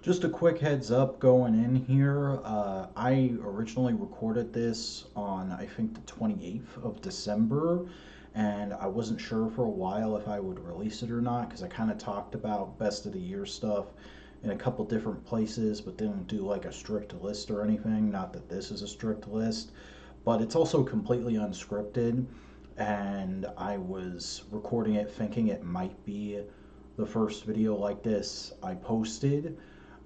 Just a quick heads up going in here. I originally recorded this on, I think, the 28th of December, and I wasn't sure for a while if I would release it or not because I kind of talked about best of the year stuff in a couple different places, but didn't do like a strict list or anything. Not that this is a strict list, but it's also completely unscripted, and I was recording it thinking it might be the first video like this I posted,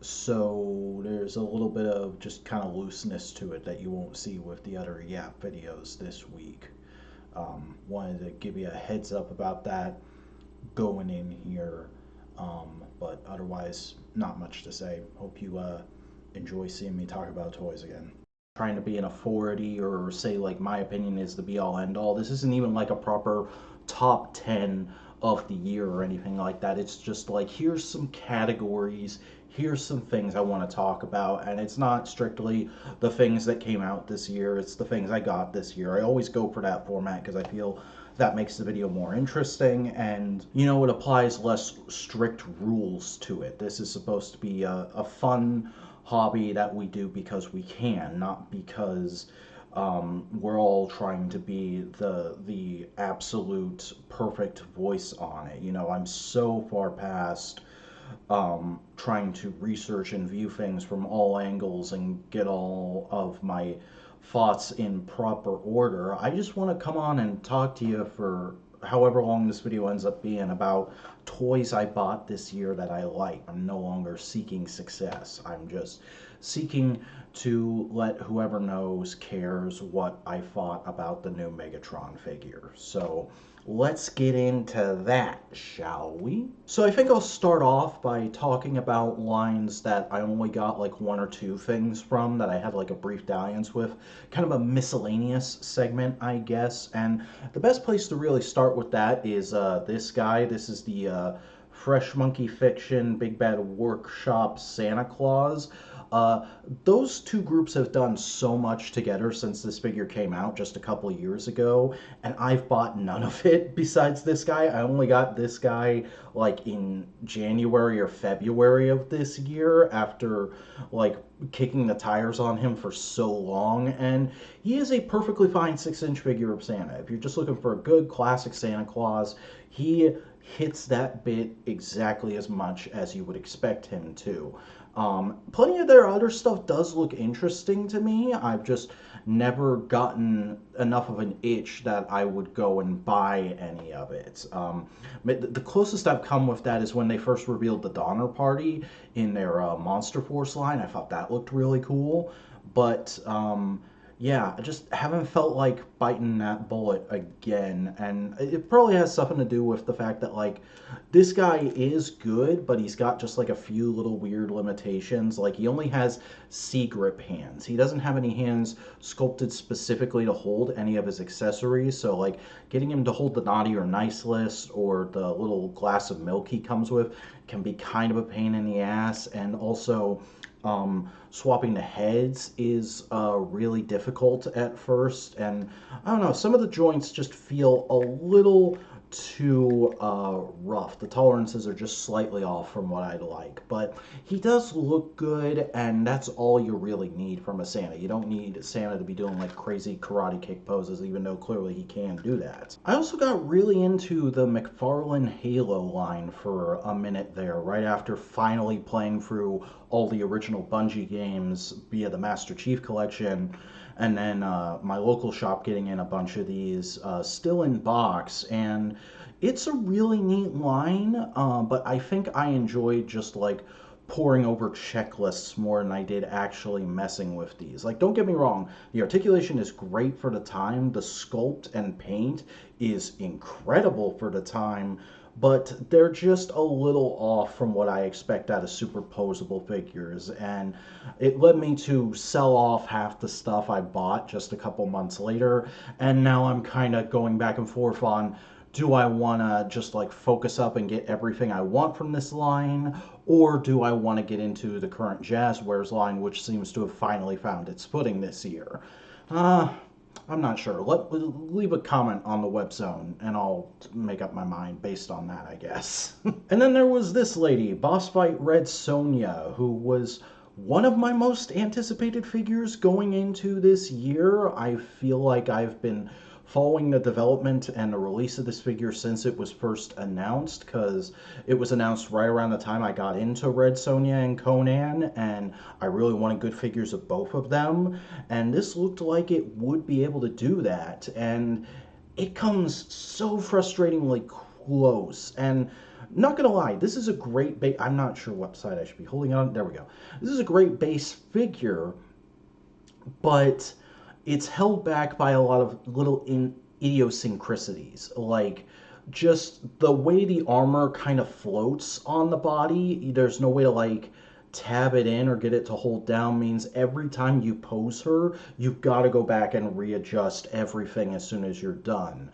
so there's a little bit of just kind of looseness to it that you won't see with the other Yap videos this week. Wanted to give you a heads up about that going in here. But otherwise, not much to say. Hope you enjoy seeing me talk about toys again. Trying to be an authority or say like my opinion is the be all end all. This isn't even like a proper top 10 of the year or anything like that. It's just like here's some categories, here's some things I want to talk about, and it's not strictly the things that came out this year, it's the things I got this year. I always go for that format because I feel that makes the video more interesting, and it applies less strict rules to it. This is supposed to be a fun hobby that we do because we can, not because we're all trying to be the absolute perfect voice on it. I'm so far past trying to research and view things from all angles and get all of my thoughts in proper order. I just want to come on and talk to you for however long this video ends up being about toys I bought this year that I like. I'm no longer seeking success. I'm just seeking to let whoever knows cares what I thought about the new Megatron figure. So let's get into that, shall we? So I think I'll start off by talking about lines that I only got like one or two things from that I had like a brief dalliance with. Kind of a miscellaneous segment, I guess. And the best place to really start with that is this guy. This is the Fresh Monkey Fiction Big Bad Workshop Santa Claus. Uh, those two groups have done so much together since this figure came out just a couple years ago, and I've bought none of it besides this guy. I only got this guy like in January or February of this year after like kicking the tires on him for so long, and he is a perfectly fine 6-inch figure of Santa. If you're just looking for a good classic Santa Claus, he hits that bit exactly as much as you would expect him to. Plenty of their other stuff does look interesting to me. I've just never gotten enough of an itch that I would go and buy any of it. The closest I've come with that is when they first revealed the Donner Party in their Monster Force line. I thought that looked really cool. But yeah, I just haven't felt like biting that bullet again. And it probably has something to do with the fact that, like, this guy is good, but he's got just like a few little weird limitations. Like, he only has C grip hands. He doesn't have any hands sculpted specifically to hold any of his accessories. So, like, getting him to hold the naughty or nice list or the little glass of milk he comes with can be kind of a pain in the ass. And also, swapping the heads is really difficult at first, and I don't know, some of the joints just feel a little too rough. The tolerances are just slightly off from what I'd like, but he does look good, and that's all you really need from a Santa. You don't need Santa to be doing like crazy karate kick poses, even though clearly he can do that. I also got really into the McFarlane Halo line for a minute there, right after finally playing through all the original Bungie games via the Master Chief Collection, and then my local shop getting in a bunch of these still in box, and it's a really neat line, but I think I enjoyed just like poring over checklists more than I did actually messing with these. Like, don't get me wrong, the articulation is great for the time, the sculpt and paint is incredible for the time, but they're just a little off from what I expect out of superposable figures, and it led me to sell off half the stuff I bought just a couple months later, and now I'm kind of going back and forth on, do I want to just like focus up and get everything I want from this line, or do I want to get into the current Jazzwares line, which seems to have finally found its footing this year? I'm not sure. Leave a comment on the web zone, and I'll make up my mind based on that, I guess. And then there was this lady, Boss Fight Red Sonja, who was one of my most anticipated figures going into this year. I feel like I've been following the development and the release of this figure since it was first announced, because it was announced right around the time I got into Red Sonja and Conan, and I really wanted good figures of both of them, and this looked like it would be able to do that, and it comes so frustratingly close. And not gonna lie, this is a great base. I'm not sure what side I should be holding on. There we go. This is a great base figure, but it's held back by a lot of little idiosyncrasies, like just the way the armor kind of floats on the body. There's no way to like tab it in or get it to hold down, means every time you pose her, you've got to go back and readjust everything as soon as you're done.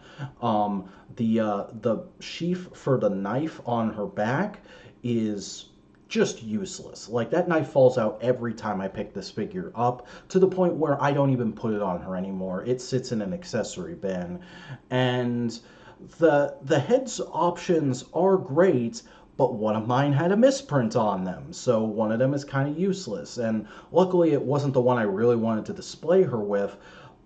The sheath for the knife on her back is just useless. Like, that knife falls out every time I pick this figure up, to the point where I don't even put it on her anymore. It sits in an accessory bin. And the heads options are great, but one of mine had a misprint on them, so one of them is kind of useless. And luckily it wasn't the one I really wanted to display her with,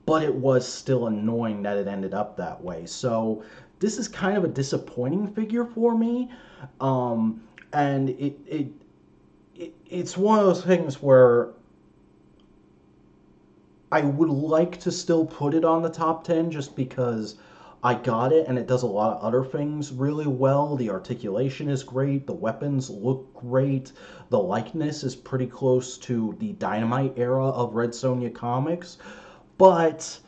but it was still annoying that it ended up that way. So this is kind of a disappointing figure for me. And it's one of those things where I would like to still put it on the top 10, just because I got it and it does a lot of other things really well. The articulation is great, the weapons look great, the likeness is pretty close to the Dynamite era of Red Sonja comics. But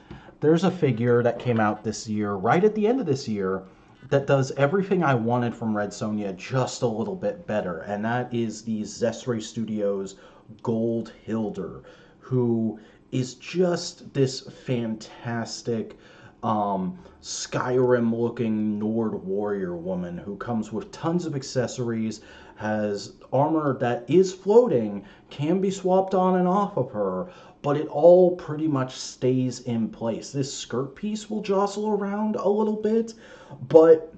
there's a figure that came out this year, right at the end of this year, that does everything I wanted from Red Sonja just a little bit better, and that is the Zesri Studios Gold Hilder, who is just this fantastic Skyrim looking Nord warrior woman who comes with tons of accessories, has armor that is floating, can be swapped on and off of her, but it all pretty much stays in place. This skirt piece will jostle around a little bit, but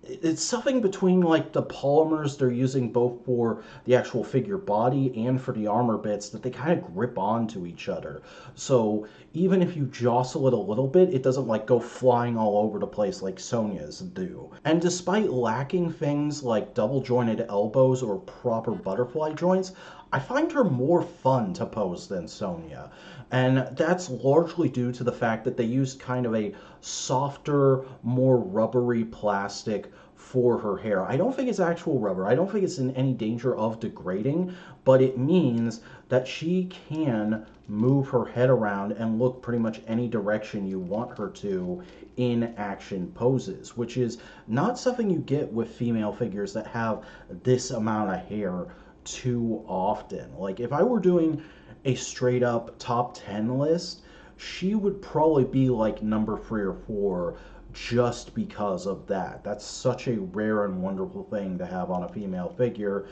it's something between like the polymers they're using both for the actual figure body and for the armor bits, that they kind of grip onto each other. So even if you jostle it a little bit, it doesn't like go flying all over the place like Sonja's do. And despite lacking things like double jointed elbows or proper butterfly joints, I find her more fun to pose than Sonja. And that's largely due to the fact that they used kind of a softer, more rubbery plastic for her hair. I don't think it's actual rubber. I don't think it's in any danger of degrading, but it means that she can move her head around and look pretty much any direction you want her to in action poses, which is not something you get with female figures that have this amount of hair too often. Like, if I were doing a straight up top 10 list, she would probably be like number 3 or 4, just because of that. That's such a rare and wonderful thing to have on a female figure.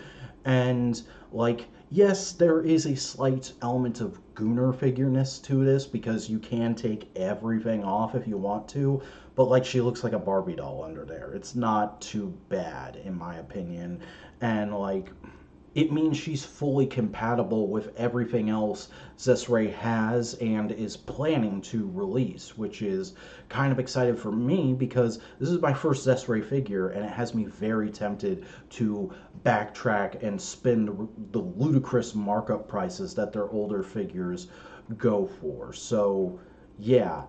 And, like, yes, there is a slight element of Gooner figureness to this, because you can take everything off if you want to, but like, she looks like a Barbie doll under there. It's not too bad, in my opinion. And like, it means she's fully compatible with everything else Zesri has and is planning to release, which is kind of excited for me, because this is my first Zesri figure and it has me very tempted to backtrack and spend the ludicrous markup prices that their older figures go for. So, yeah,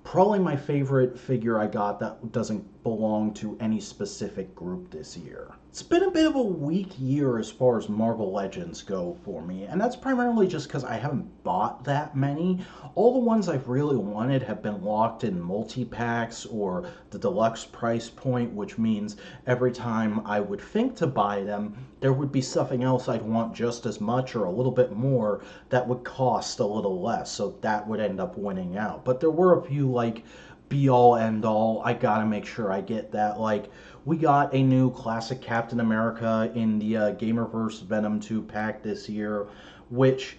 probably my favorite figure I got that doesn't belong to any specific group this year. It's been a bit of a weak year as far as Marvel Legends go for me, and that's primarily just because I haven't bought that many. All the ones I've really wanted have been locked in multi-packs or the deluxe price point, which means every time I would think to buy them, there would be something else I'd want just as much or a little bit more that would cost a little less, so that would end up winning out. But there were a few like be all end all, I gotta make sure I get that. Like, we got a new classic Captain America in the Gamerverse Venom 2 pack this year, which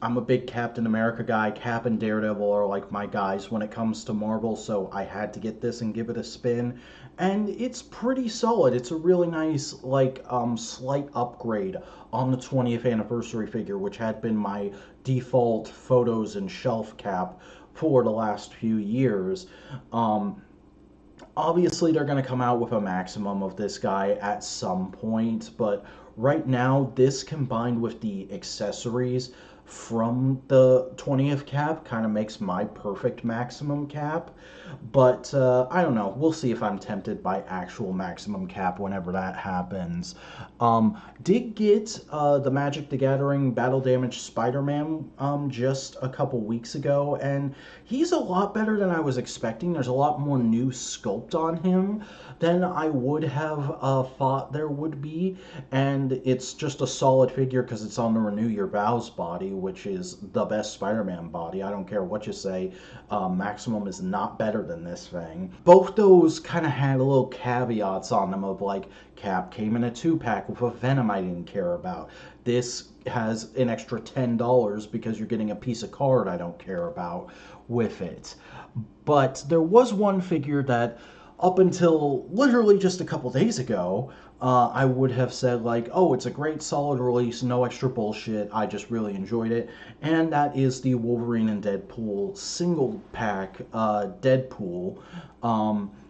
I'm a big Captain America guy. Cap and Daredevil are like my guys when it comes to Marvel, so I had to get this and give it a spin. And it's pretty solid. It's a really nice, like, slight upgrade on the 20th anniversary figure, which had been my default photos and shelf cap for the last few years. Um, Obviously, they're going to come out with a maximum of this guy at some point, but right now, this combined with the accessories from the 20th cap kind of makes my perfect maximum cap. But I don't know. We'll see if I'm tempted by actual maximum cap whenever that happens. Did get the Magic the Gathering Battle Damage Spider-Man just a couple weeks ago, and he's a lot better than I was expecting. There's a lot more new sculpt on him than I would have thought there would be, and it's just a solid figure because it's on the Renew Your Vows body, which is the best Spider-Man body. I don't care what you say. Maximum is not better than this thing. Both those kind of had a little caveats on them of like, Cap came in a 2-pack with a Venom I didn't care about. This has an extra $10 because you're getting a piece of card I don't care about with it. But there was one figure that up until literally just a couple days ago, I would have said like, oh, it's a great solid release, no extra bullshit. I just really enjoyed it, and that is the Wolverine and Deadpool single pack Deadpool.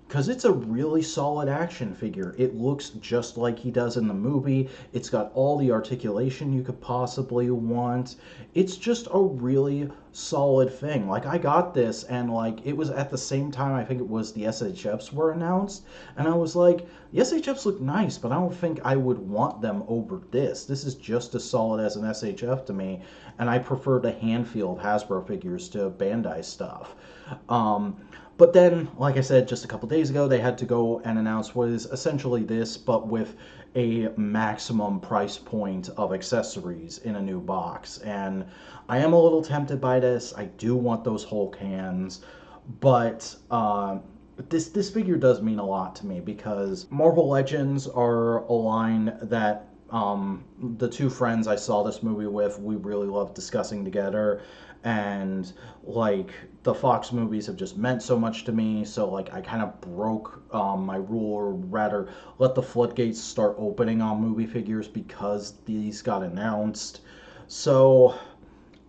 Because it's a really solid action figure. It looks just like he does in the movie. It's got all the articulation you could possibly want. It's just a really solid thing. Like, I got this, and like, it was at the same time I think it was the SHFs were announced, and I was like, the SHFs look nice, but I don't think I would want them over this. This is just as solid as an SHF to me, and I prefer the hand-filled Hasbro figures to Bandai stuff. But then, like I said, just a couple days ago, they had to go and announce what is essentially this, but with a maximum price point of accessories in a new box. And I am a little tempted by this. I do want those Hulk hands, but this figure does mean a lot to me because Marvel Legends are a line that the two friends I saw this movie with, we really loved discussing together, and like the Fox movies have just meant so much to me. So like I kind of broke my rule, or rather, let the floodgates start opening on movie figures because these got announced. So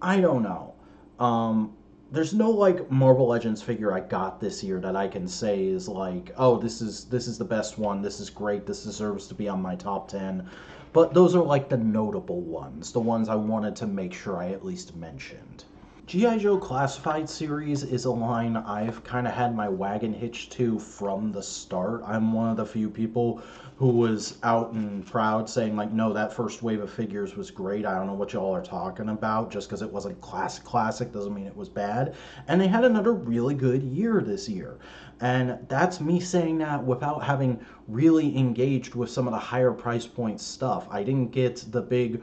I don't know. There's no like Marvel Legends figure I got this year that I can say is like, oh, this is the best one. This is great. This deserves to be on my top 10. But those are like the notable ones, the ones I wanted to make sure I at least mentioned. G.I. Joe Classified series is a line I've kind of had my wagon hitched to from the start. I'm one of the few people who was out and proud saying like, no, that first wave of figures was great. I don't know what y'all are talking about. Just because it wasn't classic doesn't mean it was bad. And they had another really good year this year. And that's me saying that without having really engaged with some of the higher price point stuff. I didn't get the big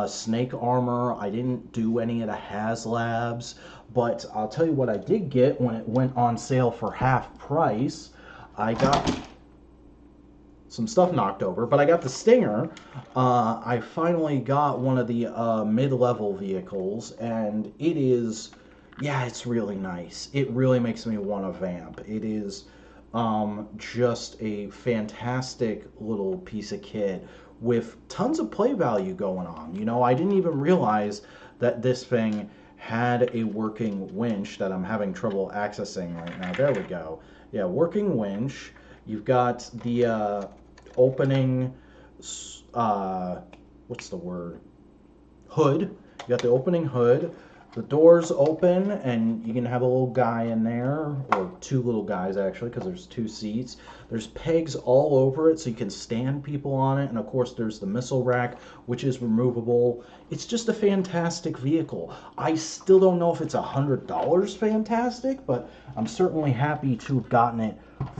snake armor. I didn't do any of the HasLabs, but I'll tell you what I did get when it went on sale for half price. I got some stuff knocked over, but I got the Stinger. I finally got one of the mid-level vehicles, and it is, yeah, it's really nice. It really makes me want to vamp. It is just a fantastic little piece of kit with tons of play value going on. You know, I didn't even realize that this thing had a working winch that I'm having trouble accessing right now. There we go. Yeah, working winch. You've got the opening, what's the word? Hood. You got the opening hood. The doors open, and you can have a little guy in there, or two little guys actually, because there's two seats. There's pegs all over it, so you can stand people on it, and of course there's the missile rack, which is removable. It's just a fantastic vehicle. I still don't know if it's $100 fantastic, but I'm certainly happy to have gotten it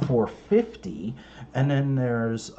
for $50. And then there's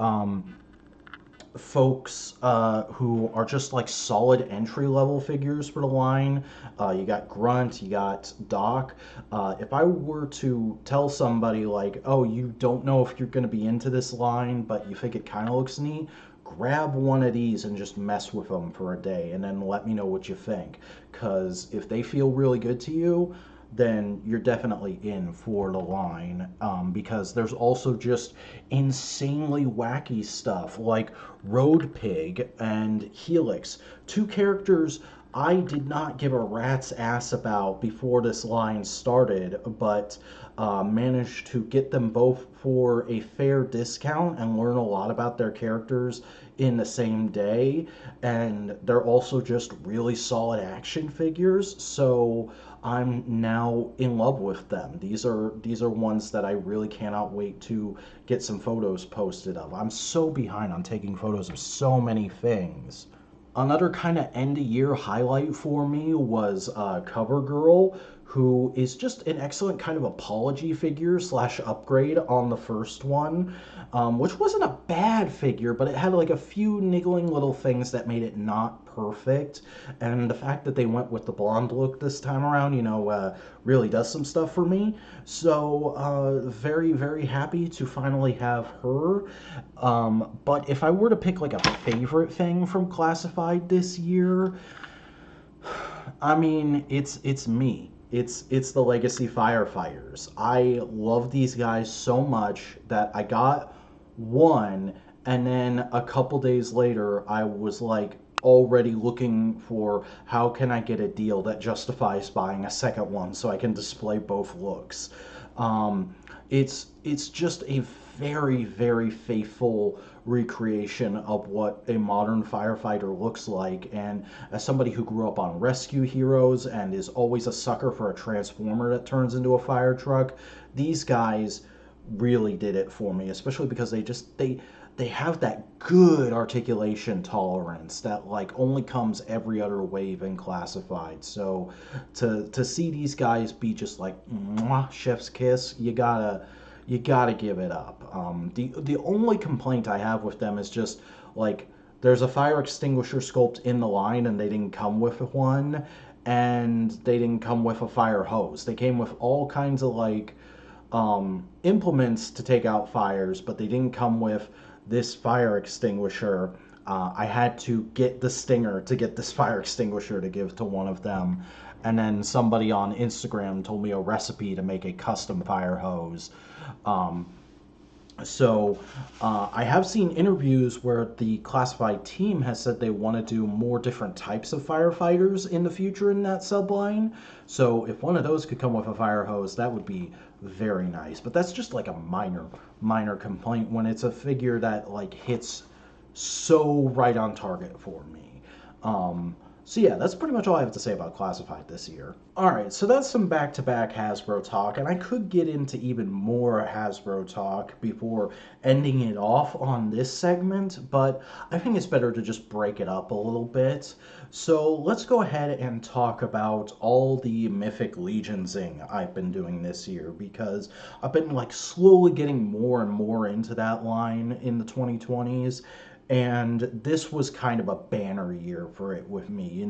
folks who are just like solid entry level figures for the line. You got Grunt, you got Doc. If I were to tell somebody like, oh, you don't know if you're going to be into this line, but you think it kind of looks neat, grab one of these and just mess with them for a day and then let me know what you think. Because if they feel really good to you, then you're definitely in for the line. Because there's also just insanely wacky stuff like Road Pig and Helix, two characters I did not give a rat's ass about before this line started, but managed to get them both for a fair discount and learn a lot about their characters in the same day. And they're also just really solid action figures, so I'm now in love with them. These are ones that I really cannot wait to get some photos posted of. I'm so behind on taking photos of so many things. Another kind of end of year highlight for me was CoverGirl, who is just an excellent kind of apology figure slash upgrade on the first one, which wasn't a bad figure, but it had like a few niggling little things that made it not perfect. And the fact that they went with the blonde look this time around, really does some stuff for me. So, very, very happy to finally have her. But if I were to pick like a favorite thing from Classified this year, I mean, it's me. It's the Legacy Firefighters. I love these guys so much that I got one, and then a couple days later, I was like already looking for how can I get a deal that justifies buying a second one so I can display both looks. Um, it's just a very, very faithful recreation of what a modern firefighter looks like. And as somebody who grew up on Rescue Heroes and is always a sucker for a transformer that turns into a fire truck, these guys really did it for me, especially because they have that good articulation tolerance that like only comes every other wave in Classified. So to see these guys be just like mwah, chef's kiss, you gotta give it up. The only complaint I have with them is just like there's a fire extinguisher sculpt in the line and they didn't come with one, and they didn't come with a fire hose. They came with all kinds of like implements to take out fires, but they didn't come with this fire extinguisher. I had to get the stinger to get this fire extinguisher to give to one of them. And then somebody on Instagram told me a recipe to make a custom fire hose. Um, so I have seen interviews where the Classified team has said they want to do more different types of firefighters in the future in that subline. So if one of those could come with a fire hose, that would be very nice. But that's just like a minor complaint when it's a figure that like hits so right on target for me. So yeah, that's pretty much all I have to say about Classified this year. Alright, so that's some back-to-back Hasbro talk, and I could get into even more Hasbro talk before ending it off on this segment, but I think it's better to just break it up a little bit. So let's go ahead and talk about all the Mythic Legionsing I've been doing this year, because I've been like slowly getting more and more into that line in the 2020s, and this was kind of a banner year for it with me.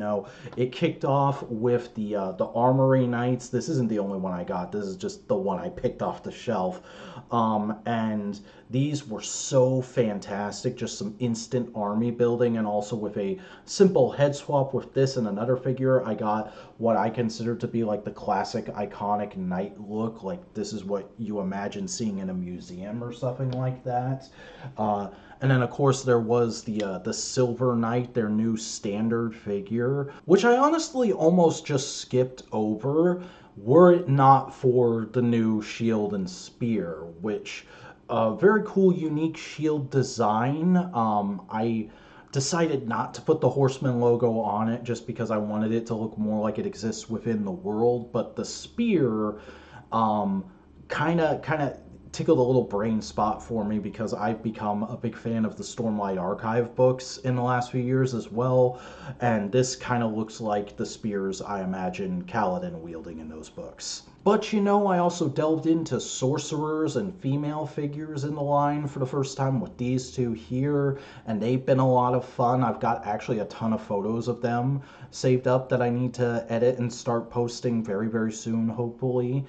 It kicked off with the Armory Knights. This isn't the only one I got. This is just the one I picked off the shelf, and these were so fantastic. Just some instant army building, and also with a simple head swap with this and another figure, I got what I consider to be like the classic iconic knight look. Like this is what you imagine seeing in a museum or something like that. And then, of course, there was the Silver Knight, their new standard figure, which I honestly almost just skipped over were it not for the new shield and spear, which very cool, unique shield design. I decided not to put the Horseman logo on it just because I wanted it to look more like it exists within the world, but the spear kind of tickled a little brain spot for me because I've become a big fan of the Stormlight Archive books in the last few years as well, and this kind of looks like the spears I imagine Kaladin wielding in those books. But I also delved into sorcerers and female figures in the line for the first time with these two here, and they've been a lot of fun. I've got actually a ton of photos of them saved up that I need to edit and start posting very, very soon, hopefully.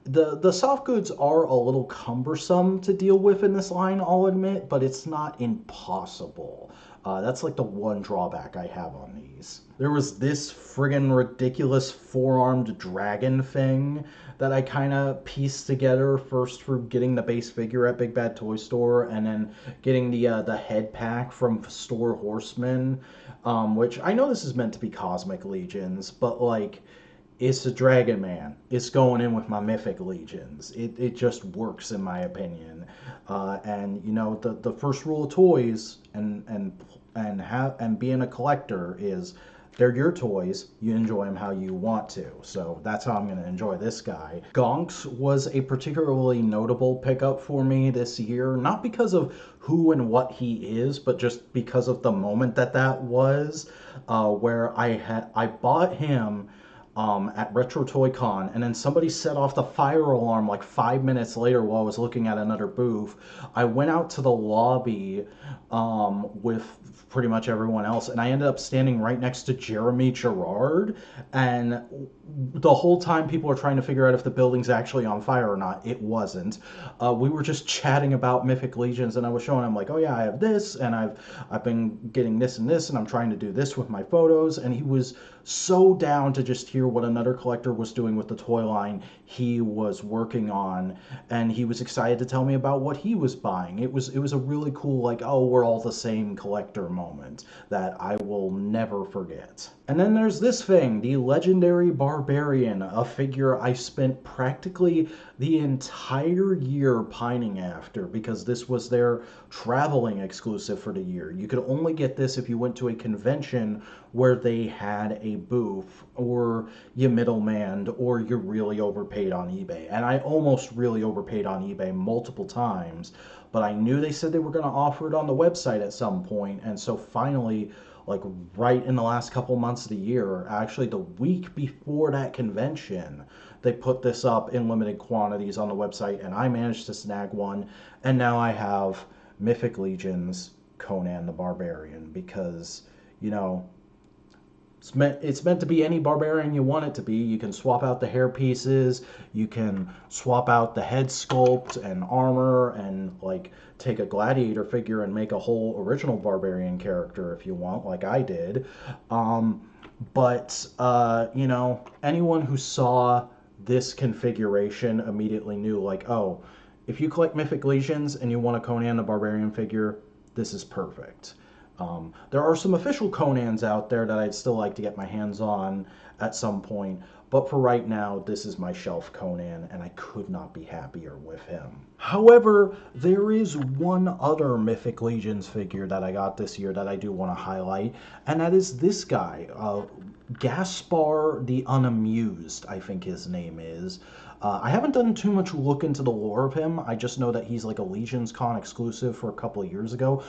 The soft goods are a little cumbersome to deal with in this line, I'll admit, but it's not impossible. That's like the one drawback I have on these. There was this friggin' ridiculous four-armed dragon thing that I kind of pieced together first through getting the base figure at Big Bad Toy Store, and then getting the head pack from Store Horseman, which I know this is meant to be Cosmic Legions, but like it's a Dragon Man. It's going in with my Mythic Legions. It just works in my opinion. And you know the first rule of toys and being a collector is they're your toys. You enjoy them how you want to. So that's how I'm going to enjoy this guy. Gonks was a particularly notable pickup for me this year, not because of who and what he is, but just because of the moment that was, where I bought him at Retro Toy Con, and then somebody set off the fire alarm like 5 minutes later while I was looking at another booth. I went out to the lobby with pretty much everyone else, and I ended up standing right next to Jeremy Gerard. And the whole time people are trying to figure out if the building's actually on fire or not, it wasn't. We were just chatting about Mythic Legions, and I was showing him like, oh yeah, I have this, and I've been getting this and this, and I'm trying to do this with my photos. And he was so down to just hear what another collector was doing with the toy line he was working on, and he was excited to tell me about what he was buying. It was a really cool, like, oh, we're all the same collector moment that I will never forget. And then there's this thing, the Legendary Barbarian, a figure I spent practically the entire year pining after because this was their traveling exclusive for the year. You could only get this if you went to a convention where they had a booth, or you middlemanned, or you really overpaid on eBay. And I almost really overpaid on eBay multiple times, but I knew they said they were going to offer it on the website at some point, and so finally, like right in the last couple months of the year, actually the week before that convention, they put this up in limited quantities on the website, and I managed to snag one, and now I have Mythic Legions Conan the Barbarian because, you know, it's meant to be any barbarian you want it to be. You can swap out the hair pieces, you can swap out the head sculpt and armor, and like take a gladiator figure and make a whole original barbarian character if you want, like I did. But you know, anyone who saw this configuration immediately knew, like, oh, if you collect Mythic Legions and you want a Conan the Barbarian figure, this is perfect. There are some official Conans out there that I'd still like to get my hands on at some point, but for right now, this is my shelf Conan, and I could not be happier with him. However, there is one other Mythic Legions figure that I got this year that I do want to highlight, and that is this guy, Gaspar the Unamused, I think his name is. I haven't done too much look into the lore of him. I just know that he's like a Legions Con exclusive for a couple of years ago.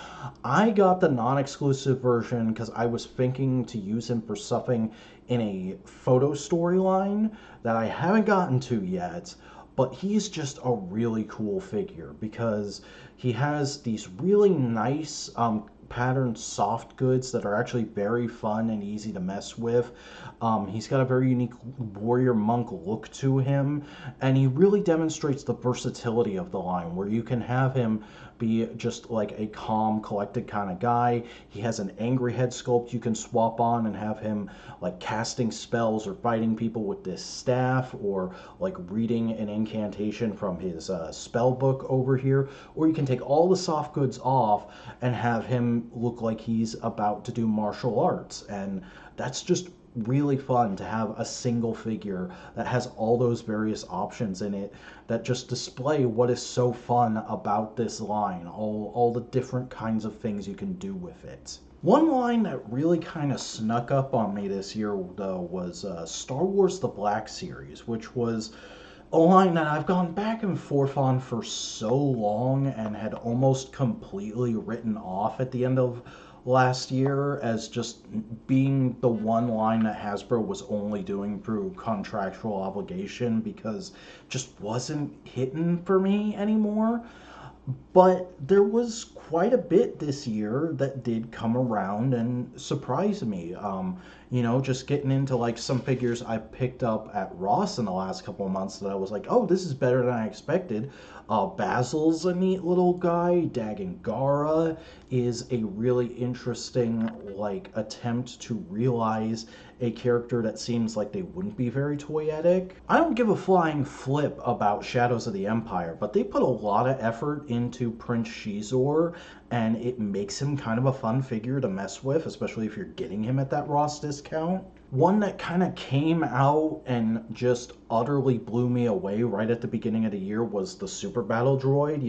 I got the non-exclusive version because I was thinking to use him for something in a photo storyline that I haven't gotten to yet. But he's just a really cool figure because he has these really nice patterned soft goods that are actually very fun and easy to mess with. He's got a very unique warrior monk look to him, and he really demonstrates the versatility of the line, where you can have him be just like a calm, collected kind of guy. He has an angry head sculpt you can swap on and have him like casting spells or fighting people with this staff, or like reading an incantation from his spell book over here. Or you can take all the soft goods off and have him look like he's about to do martial arts, and that's just really fun to have a single figure that has all those various options in it that just display what is so fun about this line, all the different kinds of things you can do with it. One line that really kind of snuck up on me this year, though, was Star Wars The Black Series, which was a line that I've gone back and forth on for so long and had almost completely written off at the end of last year as just being the one line that Hasbro was only doing through contractual obligation because it just wasn't hitting for me anymore. But there was quite a bit this year that did come around and surprise me. Just getting into like some figures I picked up at Ross in the last couple of months that I was like, oh, this is better than I expected. Basil's a neat little guy. Dagangara is a really interesting like attempt to realize a character that seems like they wouldn't be very toyetic. I don't give a flying flip about Shadows of the Empire, but they put a lot of effort into Prince Shizor, and it makes him kind of a fun figure to mess with, especially if you're getting him at that Ross discount. One that kind of came out and just utterly blew me away right at the beginning of the year was the Super Battle Droid.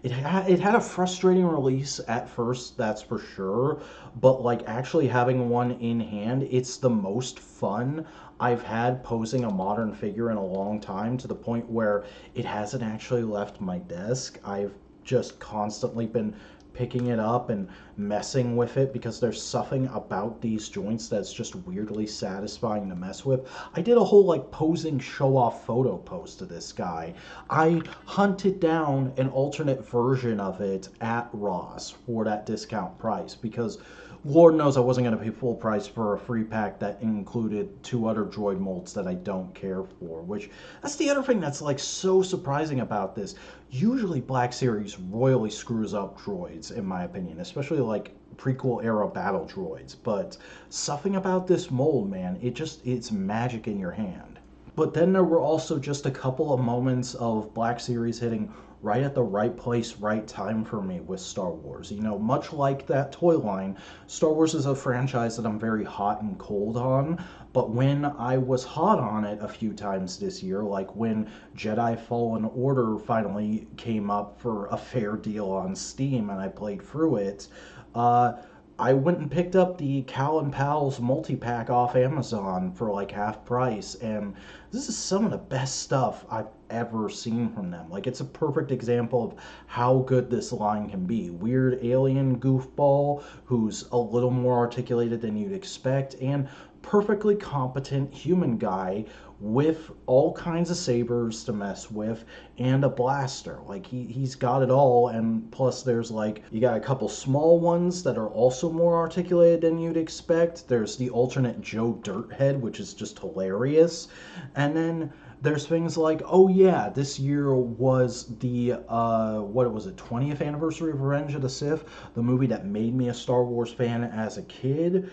It had a frustrating release at first, that's for sure, but like actually having one in hand, it's the most fun I've had posing a modern figure in a long time, to the point where it hasn't actually left my desk. I've just constantly been picking it up and messing with it because there's something about these joints that's just weirdly satisfying to mess with. I did a whole like posing show off photo post of this guy. I hunted down an alternate version of it at Ross for that discount price because Lord knows I wasn't going to pay full price for a free pack that included two other droid molds that I don't care for, which that's the other thing that's like so surprising about this. Usually Black Series royally screws up droids, in my opinion, especially like prequel era battle droids, but something about this mold, man, it's magic in your hand. But then there were also just a couple of moments of Black Series hitting right at the right place, right time for me with Star Wars. Much like that toy line, Star Wars is a franchise that I'm very hot and cold on. But when I was hot on it a few times this year, like when Jedi Fallen Order finally came up for a fair deal on Steam and I played through it, uh, I went and picked up the Cal and Pals multi-pack off Amazon for like half price, and this is some of the best stuff I've ever seen from them. Like, it's a perfect example of how good this line can be. Weird alien goofball who's a little more articulated than you'd expect, and perfectly competent human guy with all kinds of sabers to mess with and a blaster. Like he's got it all, and plus there's like you got a couple small ones that are also more articulated than you'd expect. There's the alternate Joe Dirthead, which is just hilarious. And then there's things like, oh yeah, this year was the what was it, 20th anniversary of Revenge of the Sith, the movie that made me a Star Wars fan as a kid.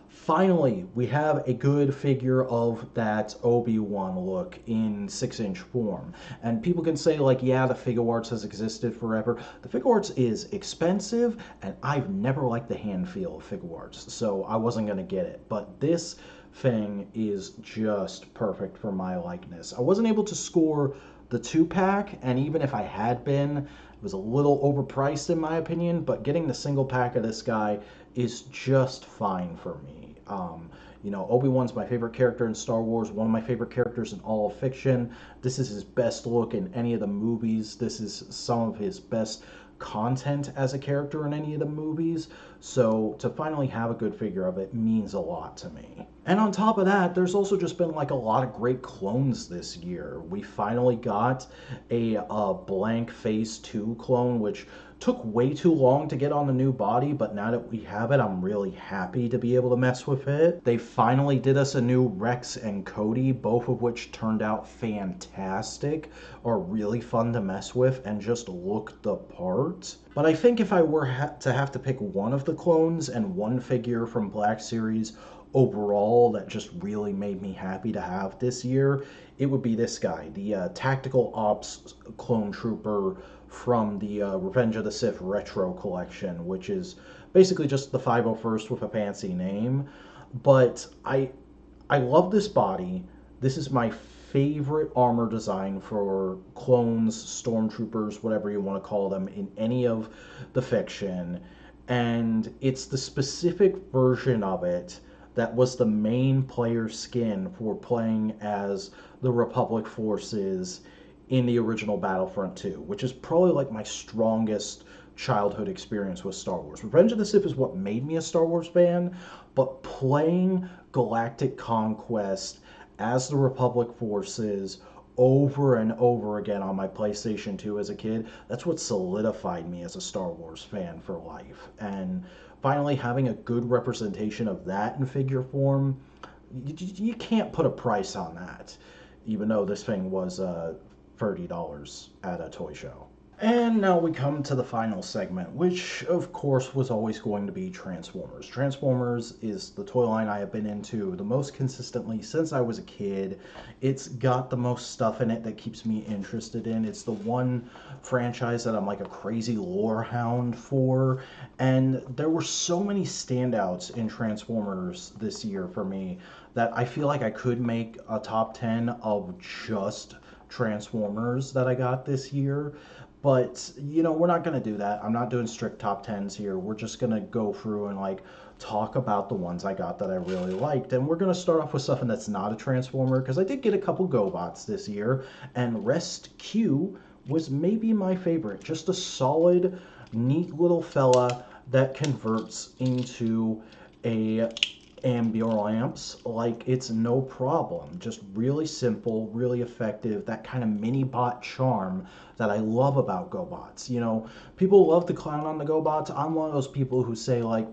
Finally, we have a good figure of that Obi-Wan look in 6-inch form. And people can say like, yeah, the figure arts has existed forever. The figure arts is expensive, and I've never liked the hand feel of figure arts, so I wasn't gonna get it. But this thing is just perfect for my likeness. I wasn't able to score the 2-pack, and even if I had been, it was a little overpriced in my opinion, but getting the single pack of this guy is just fine for me. Obi-Wan's my favorite character in Star Wars, one of my favorite characters in all of fiction. This is his best look in any of the movies. This is some of his best content as a character in any of the movies. So to finally have a good figure of it means a lot to me. And on top of that, there's also just been like a lot of great clones this year. We finally got a blank Phase 2 clone, which took way too long to get on the new body, but now that we have it, I'm really happy to be able to mess with it. They finally did us a new Rex and Cody, both of which turned out fantastic, are really fun to mess with, and just look the part. But I think if I were to have to pick one of the clones and one figure from Black Series overall that just really made me happy to have this year, it would be this guy, the Tactical Ops Clone Trooper from the Revenge of the Sith Retro Collection, which is basically just the 501st with a fancy name. But I love this body. This is my favorite armor design for clones, stormtroopers, whatever you want to call them, in any of the fiction. And it's the specific version of it that was the main player skin for playing as the Republic forces in the original Battlefront 2, which is probably like my strongest childhood experience with Star Wars. Revenge of the Sith is what made me a Star Wars fan, but playing Galactic Conquest as the Republic forces over and over again on my PlayStation 2 as a kid. That's what solidified me as a Star Wars fan for life. And finally having a good representation of that in figure form, you can't put a price on that, even though this thing was $30 at a toy show. And now we come to the final segment, which of course was always going to be Transformers. Transformers is the toy line I have been into the most consistently since I was a kid. It's got the most stuff in it that keeps me interested in. It's the one franchise that I'm like a crazy lore hound for. And there were so many standouts in Transformers this year for me that I feel like I could make a top 10 of just Transformers that I got this year. But, we're not going to do that. I'm not doing strict top 10s here. We're just going to go through and like talk about the ones I got that I really liked. And we're going to start off with something that's not a Transformer because I did get a couple GoBots this year. And Rescue was maybe my favorite. Just a solid, neat little fella that converts into a ambulance like it's no problem. Just really simple, really effective, that kind of mini bot charm that I love about GoBots. People love to clown on the GoBots. I'm one of those people who say like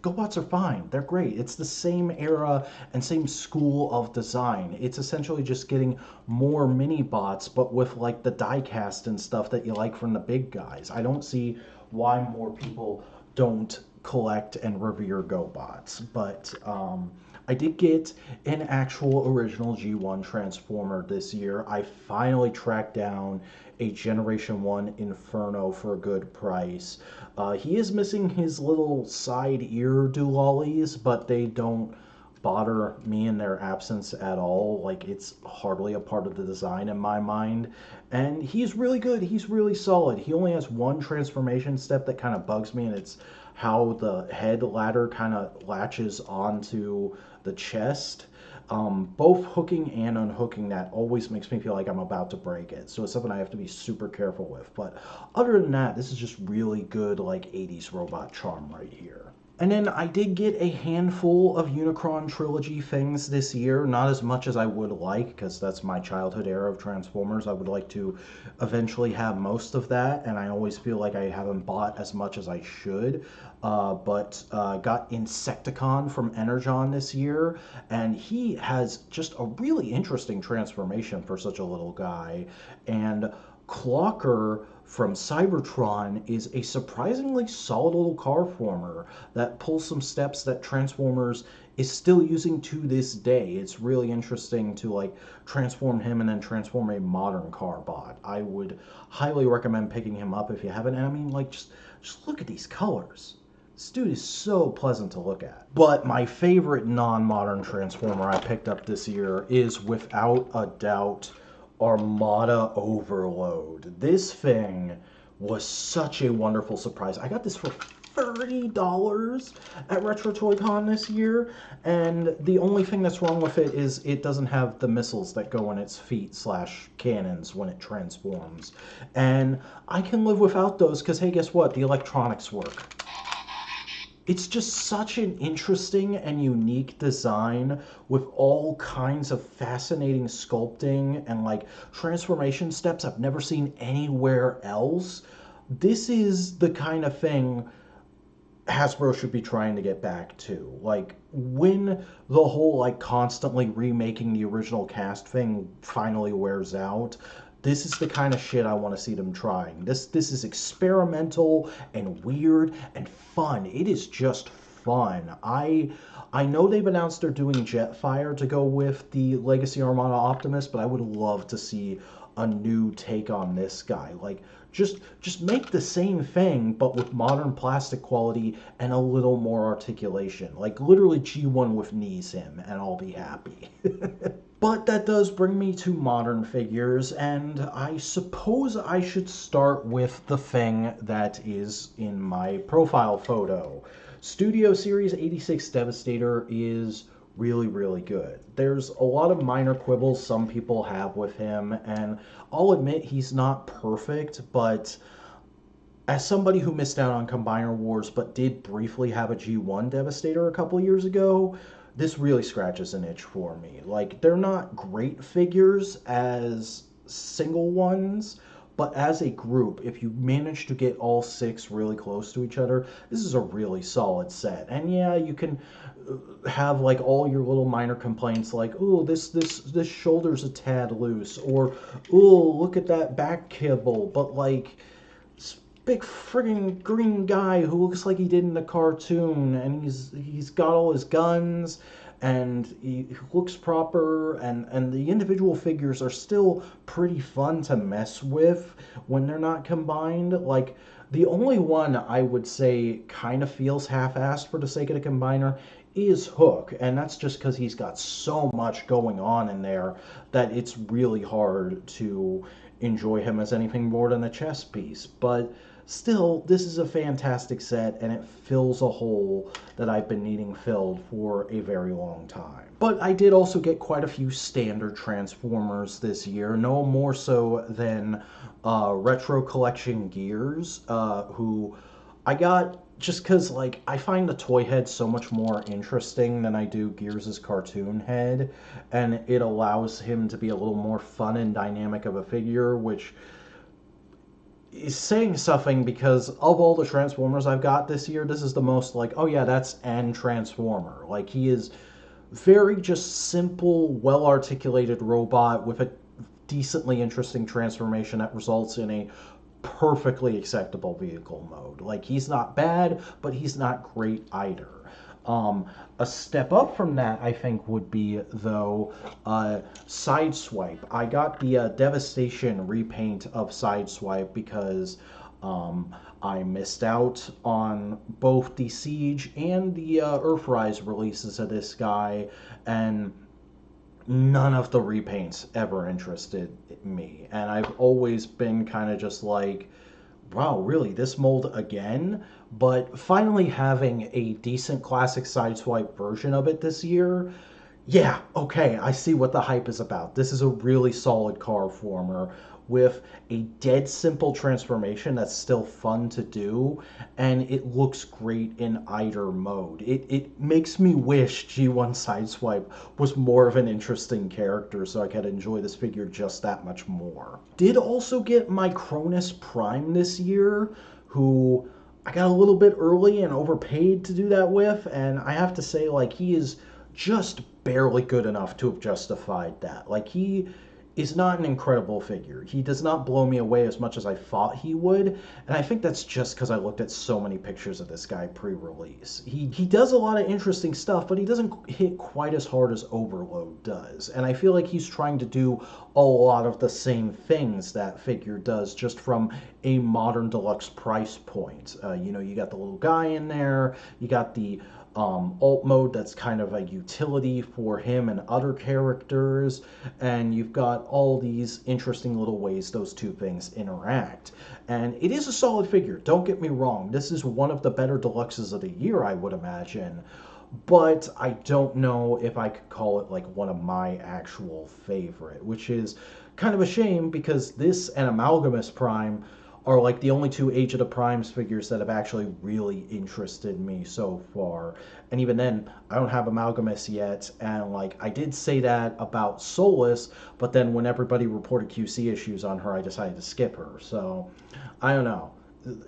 GoBots are fine. They're great. It's the same era and same school of design. It's essentially just getting more mini bots, but with like the die cast and stuff that you like from the big guys. I don't see why more people don't collect and revere GoBots. But I did get an actual original G1 Transformer this year. I finally tracked down a Generation 1 Inferno for a good price. He is missing his little side ear doolollies, but they don't bother me in their absence at all. Like, it's hardly a part of the design in my mind. And he's really good. He's really solid. He only has one transformation step that kind of bugs me, and it's how the head ladder kind of latches onto the chest. Both hooking and unhooking that always makes me feel like I'm about to break it. So it's something I have to be super careful with. But other than that, this is just really good, like 80s robot charm right here. And then I did get a handful of Unicron trilogy things this year. Not as much as I would like, because that's my childhood era of Transformers. I would like to eventually have most of that, and I always feel like I haven't bought as much as I should. But got Insecticon from Energon this year, and he has just a really interesting transformation for such a little guy. And Clocker from Cybertron is a surprisingly solid little car former that pulls some steps that Transformers is still using to this day. It's really interesting to like transform him and then transform a modern car bot. I would highly recommend picking him up if you haven't. And I mean, like, just look at these colors. This dude is so pleasant to look at. But my favorite non-modern Transformer I picked up this year is without a doubt Armada Overload. This thing was such a wonderful surprise. I got this for $30 at Retro Toy Con this year, and the only thing that's wrong with it is it doesn't have the missiles that go in its feet slash cannons when it transforms. And I can live without those because, hey, guess what? The electronics work. It's just such an interesting and unique design with all kinds of fascinating sculpting and like transformation steps I've never seen anywhere else. This is the kind of thing Hasbro should be trying to get back to. Like, when the whole like constantly remaking the original cast thing finally wears out, this is the kind of shit I want to see them trying. This is experimental and weird and fun. It is just fun. I know they've announced they're doing Jetfire to go with the Legacy Armada Optimus, but I would love to see a new take on this guy. Like, just make the same thing but with modern plastic quality and a little more articulation. Like, literally G1 with knees him and I'll be happy. But that does bring me to modern figures, and I suppose I should start with the thing that is in my profile photo. Studio Series 86 Devastator is really, really good. There's a lot of minor quibbles some people have with him, and I'll admit he's not perfect, but as somebody who missed out on Combiner Wars but did briefly have a G1 Devastator a couple years ago, this really scratches an itch for me. Like, they're not great figures as single ones, but as a group, if you manage to get all six really close to each other, this is a really solid set. And yeah, you can have like all your little minor complaints, like, oh, this shoulder's a tad loose, or oh, look at that back kibble, but like big friggin' green guy who looks like he did in the cartoon, and he's got all his guns, and he looks proper, and the individual figures are still pretty fun to mess with when they're not combined. Like, the only one I would say kind of feels half-assed for the sake of the combiner is Hook, and that's just because he's got so much going on in there that it's really hard to enjoy him as anything more than a chess piece. But still, this is a fantastic set, and it fills a hole that I've been needing filled for a very long time. But I did also get quite a few standard Transformers this year, no more so than Retro Collection Gears, who I got just because, like, I find the toy head so much more interesting than I do Gears' cartoon head, and it allows him to be a little more fun and dynamic of a figure, which is saying something because of all the Transformers I've got this year, this is the most like, oh yeah, that's an Transformer. Like, he is very just simple, well articulated robot with a decently interesting transformation that results in a perfectly acceptable vehicle mode. Like, he's not bad, but he's not great either. A step up from that, I think, would be, though, Sideswipe. I got the Devastation repaint of Sideswipe because I missed out on both the Siege and the Earthrise releases of this guy, and none of the repaints ever interested me. And I've always been kind of just like, wow, really, this mold again? But finally having a decent classic Sideswipe version of it this year, yeah, okay, I see what the hype is about. This is a really solid car former with a dead simple transformation that's still fun to do, and it looks great in either mode. It makes me wish G1 Sideswipe was more of an interesting character so I could enjoy this figure just that much more. Did also get my Cronus Prime this year, who I got a little bit early and overpaid to do that with, and I have to say, like, he is just barely good enough to have justified that. Like, he is not an incredible figure. He does not blow me away as much as I thought he would, and I think that's just because I looked at so many pictures of this guy pre-release. He does a lot of interesting stuff, but he doesn't hit quite as hard as Overload does, and I feel like he's trying to do a lot of the same things that figure does, just from a modern deluxe price point. You got the little guy in there, you got the alt mode that's kind of a utility for him and other characters, and you've got all these interesting little ways those two things interact. And it is a solid figure, don't get me wrong. This is one of the better deluxes of the year, I would imagine, but I don't know if I could call it like one of my actual favorite, which is kind of a shame because this and Amalgamus Prime are like the only two Age of the Primes figures that have actually really interested me so far. And even then, I don't have Amalgamus yet, and like, I did say that about Solus, but then when everybody reported QC issues on her, I decided to skip her. So, I don't know.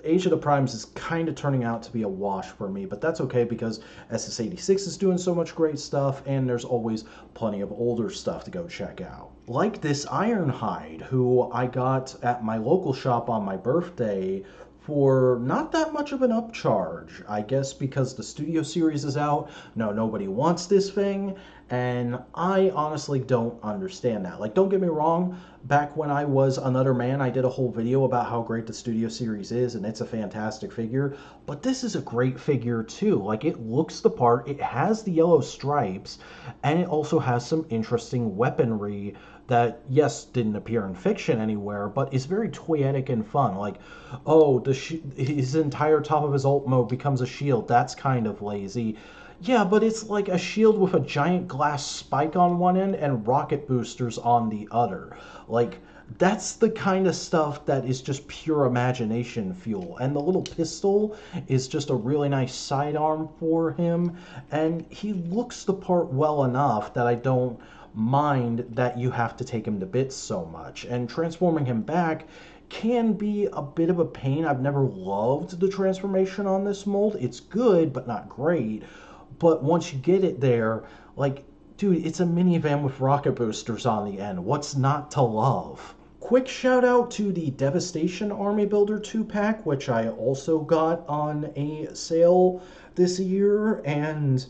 Age of the Primes is kind of turning out to be a wash for me, but that's okay because SS86 is doing so much great stuff, and there's always plenty of older stuff to go check out. Like this Ironhide, who I got at my local shop on my birthday for not that much of an upcharge. I guess because the Studio Series is out, nobody wants this thing, and I honestly don't understand that. Like, don't get me wrong, back when I was Another Man, I did a whole video about how great the Studio Series is, and it's a fantastic figure, but this is a great figure too. Like, it looks the part, it has the yellow stripes, and it also has some interesting weaponry that, yes, didn't appear in fiction anywhere, but is very toyetic and fun. Like, oh, his entire top of his alt mode becomes a shield. That's kind of lazy. Yeah, but it's like a shield with a giant glass spike on one end and rocket boosters on the other. Like, That's the kind of stuff that is just pure imagination fuel. And the little pistol is just a really nice sidearm for him. And he looks the part well enough that I don't mind that you have to take him to bits so much. And transforming him back can be a bit of a pain. I've never loved the transformation on this mold. It's good, but not great. But once you get it there, like, dude, it's a minivan with rocket boosters on the end. What's not to love? Quick shout out to the Devastation Army Builder 2 pack, which I also got on a sale this year. And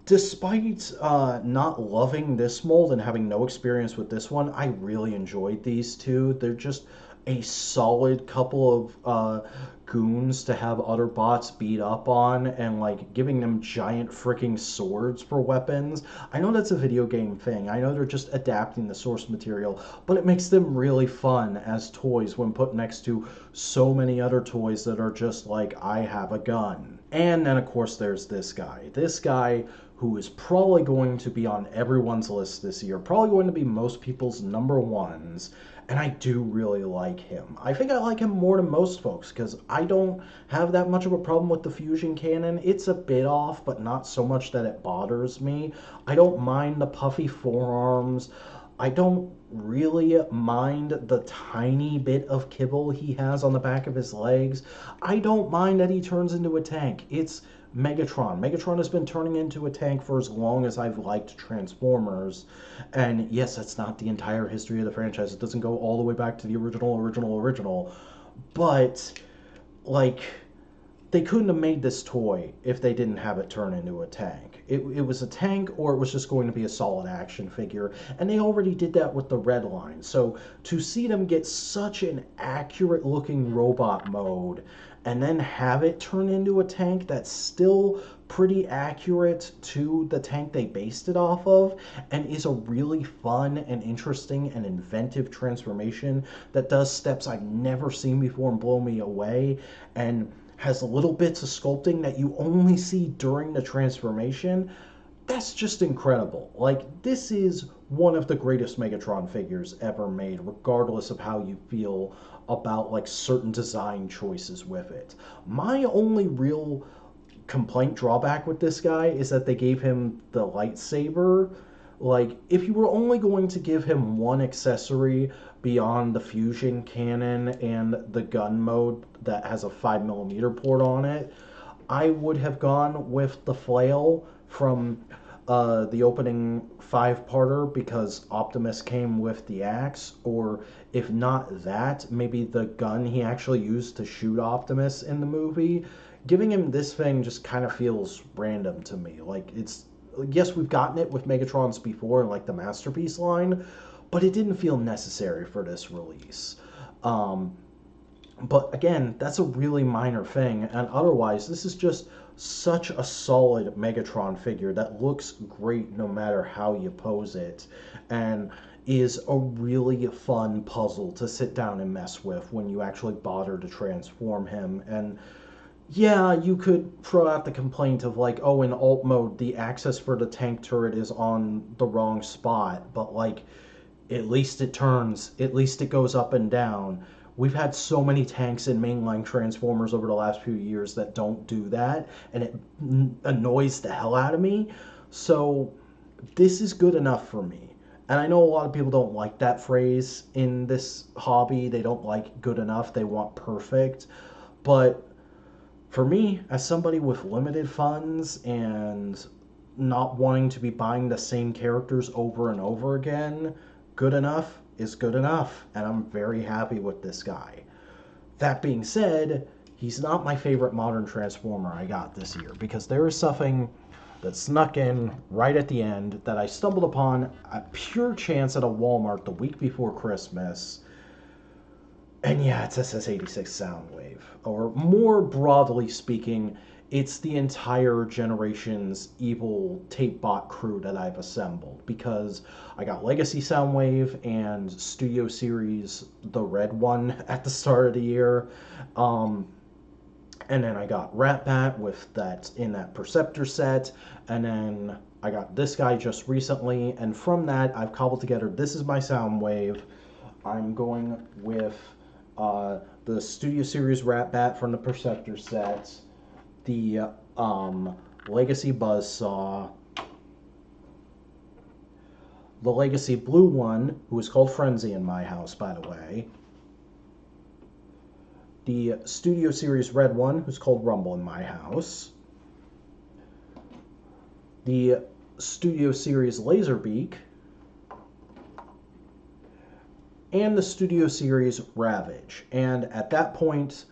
despite not loving this mold and having no experience with this one, I really enjoyed these two. They're just a solid couple of goons to have other bots beat up on, and like giving them giant freaking swords for weapons. I know that's a video game thing. I know they're just adapting the source material, but it makes them really fun as toys when put next to so many other toys that are just like, I have a gun. And then of course there's this guy. This guy who is probably going to be on everyone's list this year, probably going to be most people's number ones, and I do really like him. I think I like him more than most folks because I don't have that much of a problem with the fusion cannon. It's a bit off, but not so much that it bothers me. I don't mind the puffy forearms. I don't really mind the tiny bit of kibble he has on the back of his legs. I don't mind that he turns into a tank. It's Megatron. Megatron has been turning into a tank for as long as I've liked Transformers. And yes, that's not the entire history of the franchise. It doesn't go all the way back to the original. But, like, they couldn't have made this toy if they didn't have it turn into a tank. It was a tank, or it was just going to be a solid action figure, and they already did that with the Red Line. So to see them get such an accurate looking robot mode and then have it turn into a tank that's still pretty accurate to the tank they based it off of, and is a really fun and interesting and inventive transformation that does steps I've never seen before and blow me away, and has little bits of sculpting that you only see during the transformation. That's just incredible. Like, this is one of the greatest Megatron figures ever made, regardless of how you feel about like certain design choices with it. My only real complaint drawback with this guy is that they gave him the lightsaber. Like, if you were only going to give him one accessory beyond the fusion cannon and the gun mode that has a 5mm port on it, I would have gone with the flail from the opening five-parter, because Optimus came with the axe, or if not that, maybe the gun he actually used to shoot Optimus in the movie. Giving him this thing just kind of feels random to me. Like, it's, yes, we've gotten it with Megatrons before in like the Masterpiece line, but it didn't feel necessary for this release. But again, that's a really minor thing, and otherwise, this is just such a solid Megatron figure that looks great no matter how you pose it, and is a really fun puzzle to sit down and mess with when you actually bother to transform him. And yeah, you could throw out the complaint of like, oh, in alt mode, the access for the tank turret is on the wrong spot, but like, at least it turns, at least it goes up and down. We've had so many tanks in mainline Transformers over the last few years that don't do that, and it annoys the hell out of me. So this is good enough for me. And I know a lot of people don't like that phrase in this hobby. They don't like good enough. They want perfect. But for me, as somebody with limited funds and not wanting to be buying the same characters over and over again, good enough is good enough, and I'm very happy with this guy. That being said, he's not my favorite modern Transformer I got this year, because there is something that snuck in right at the end that I stumbled upon at pure chance at a Walmart the week before Christmas. And yeah, it's SS86 Soundwave. Or more broadly speaking, it's the entire generation's evil tape bot crew that I've assembled, because I got Legacy Soundwave and Studio Series, the red one, at the start of the year. And then I got Ratbat with that in that Perceptor set, and then I got this guy just recently, and from that I've cobbled together This Is My Soundwave, I'm going with the Studio Series Rat Bat from the Perceptor set, the Legacy Buzzsaw, the Legacy Blue one, who is called Frenzy in my house, by the way, the Studio Series Red one, who's called Rumble in my house, the Studio Series Laserbeak, and the Studio Series Ravage. And at that point,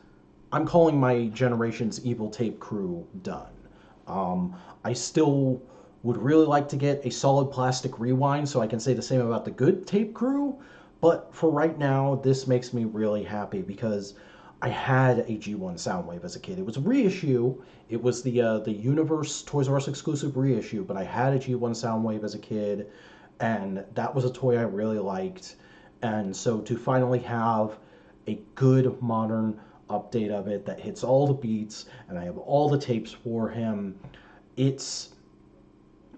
I'm calling my Generations Evil Tape crew done. I still would really like to get a solid plastic rewind so I can say the same about the good tape crew, but for right now, this makes me really happy because I had a G1 Soundwave as a kid. It was a reissue. It was the Universe Toys R Us exclusive reissue, but I had a G1 Soundwave as a kid, and that was a toy I really liked. And so to finally have a good modern update of it that hits all the beats, and I have all the tapes for him, it's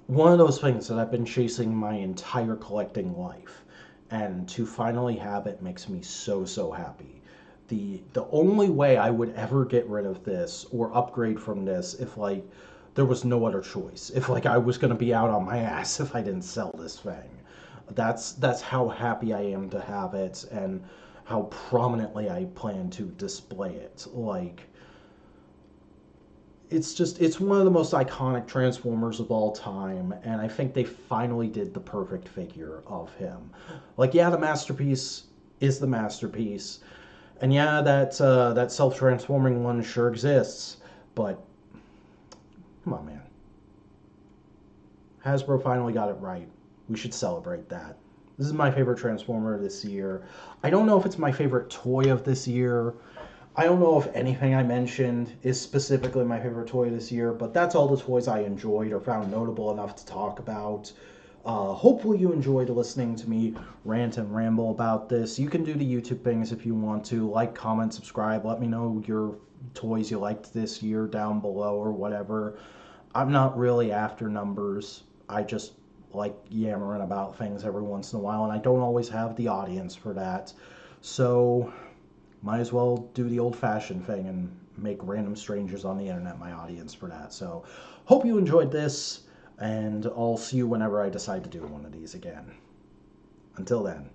one of those things that I've been chasing my entire collecting life. And to finally have it makes me so, so happy. The only way I would ever get rid of this or upgrade from this if like there was no other choice. If like I was gonna be out on my ass if I didn't sell this thing. That's how happy I am to have it and how prominently I plan to display it. Like it's one of the most iconic Transformers of all time, and I think they finally did the perfect figure of him. Like, yeah, the masterpiece is the masterpiece, and yeah, that self transforming one sure exists, but come on, man, Hasbro finally got it right. We should celebrate that. This is my favorite Transformer this year. I don't know if it's my favorite toy of this year. I don't know if anything I mentioned is specifically my favorite toy this year, but that's all the toys I enjoyed or found notable enough to talk about. Hopefully, you enjoyed listening to me rant and ramble about this. You can do the YouTube things if you want to. Like, comment, subscribe. Let me know your toys you liked this year down below or whatever. I'm not really after numbers. I just like yammering about things every once in a while, and I don't always have the audience for that. So might as well do the old-fashioned thing and make random strangers on the internet my audience for that. So hope you enjoyed this, and I'll see you whenever I decide to do one of these again. Until then.